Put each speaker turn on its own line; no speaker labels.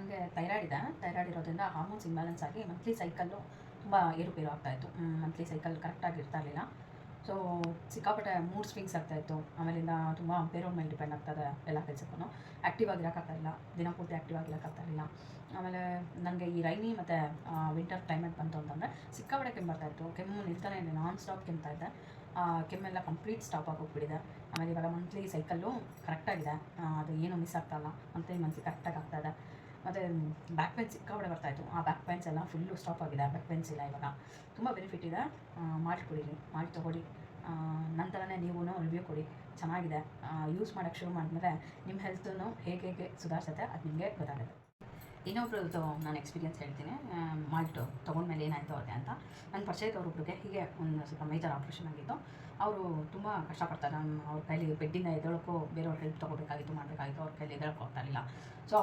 ನನಗೆ ಥೈರಾಯ್ಡ್ ಇರೋದ್ರಿಂದ hormones imbalance ಆಗಿ ಮಂತ್ಲಿ ಸೈಕಲ್ಲು ತುಂಬ ಏರುಪೇರು ಆಗ್ತಾಯಿತ್ತು. ಮಂತ್ಲಿ ಸೈಕಲ್ ಕರೆಕ್ಟಾಗಿ ಇರ್ತಾ ಇರಲಿಲ್ಲ. ಸೊ ಸಿಕ್ಕಾಪಟ್ಟೆ ಮೂಡ್ ಸ್ವಿಂಗ್ಸ್ ಆಗ್ತಾಯಿತ್ತು. ಆಮೇಲಿಂದ ತುಂಬ ಬೇರೆಯವ್ರ ಮೇಲೆ ಡಿಪೆಂಡ್ ಆಗ್ತದೆ ಎಲ್ಲ ಕೆಲಸಕ್ಕೂ. ಆ್ಯಕ್ಟಿವ್ ಆಗಿರೋಕ್ಕಾಗ್ತಾಯಿಲ್ಲ, ದಿನಪೂರ್ತಿ ಆ್ಯಕ್ಟಿವ್ ಆಗಿರೋಕ್ಕಾಗ್ತಾಯಿರಲಿಲ್ಲ. ಆಮೇಲೆ ನನಗೆ ಈ ರೈನಿ ಮತ್ತು ವಿಂಟರ್ ಕ್ಲೈಮೇಟ್ ಬಂತು ಅಂತಂದರೆ ಸಿಕ್ಕಾಪಟ್ಟೆ ಕೆಮ್ಮು ಬರ್ತಾಯಿತ್ತು. ಕೆಮ್ಮು ನಿಲ್ತಾನೆ ಇಲ್ಲ, ನಾನ್ ಸ್ಟಾಪ್ ಕೆಮ್ತಾ ಇದ್ದೆ. ಕೆಮ್ಮೆಲ್ಲ ಕಂಪ್ಲೀಟ್ ಸ್ಟಾಪ್ ಆಗೋಗ್ಬಿಟ್ಟಿದೆ. ಆಮೇಲೆ ಇವಾಗ ಮಂತ್ಲಿ ಸೈಕಲ್ಲು ಕರೆಕ್ಟಾಗಿದೆ, ಅದು ಏನೂ ಮಿಸ್ ಆಗ್ತಾಯಿಲ್ಲ. ಮಂತ್ಲಿ ಕರೆಕ್ಟಾಗಿ ಆಗ್ತಾಯಿದೆ. ಮತ್ತು ಬ್ಯಾಕ್ ಪೇನ್ ಸಿಕ್ಕಾಪಟ್ಟೆ ಬರ್ತಾಯಿತ್ತು. ಆ ಬ್ಯಾಕ್ ಪೇನ್ಸ್ ಎಲ್ಲ ಫುಲ್ಲು ಸ್ಟಾಪ್ ಆಗಿದೆ. ಬ್ಯಾಕ್ ಪೇನ್ಸ್ ಇಲ್ಲ ಇವಾಗ. ತುಂಬ ಬೆನಿಫಿಟ್ ಇದೆ. ಮಾಲ್ಟ್ ಕುಡೀರಿ, ಮಾಲ್ಟ್ ತೊಗೊಳ್ಳಿ. ನಂತರನೇ ನೀವು ರಿವ್ಯೂ ಕೊಡಿ, ಚೆನ್ನಾಗಿದೆ. ಯೂಸ್ ಮಾಡೋಕ್ಕೆ ಶುರು ಮಾಡಿದ್ಮೇಲೆ ನಿಮ್ಮ ಹೆಲ್ತನ್ನು ಹೇಗೆ ಸುಧಾರಿಸುತ್ತೆ ಅದು ನಿಮಗೆ ಗೊತ್ತಾಗುತ್ತೆ. ಇನ್ನೊಬ್ರದ್ದು ನಾನು ಎಕ್ಸ್ಪೀರಿಯನ್ಸ್ ಹೇಳ್ತೀನಿ. ಮಾಲ್ಟು ತೊಗೊಂಡ್ಮೇಲೆ ಏನಾಯಿತು ಅವ್ರಿಗೆ ಅಂತ. ನನ್ನ ಪರಿಚಯದವ್ರೊಬ್ರಿಗೆ ಹೀಗೆ ಒಂದು ಸ್ವಲ್ಪ ಮೇಜರ್ ಆಪ್ರೇಷನ್ ಆಗಿತ್ತು. ಅವರು ತುಂಬ ಕಷ್ಟಪಡ್ತಾರೆ. ಅವ್ರ ಕೈಲಿ ಬೆಡ್ಡಿಂದ ಎದ್ದೇಳೋಕ್ಕೂ ಬೇರೆಯವ್ರ ಹೆಲ್ಪ್ ತೊಗೋಬೇಕಾಗಿತ್ತು, ಮಾಡಬೇಕಾಗಿತ್ತು. ಅವ್ರ ಕೈಲಿ ಎದ್ದೇಳೋಕ್ಕೆ ಆಗ್ತಾಯಿರಲಿಲ್ಲ. ಸೊ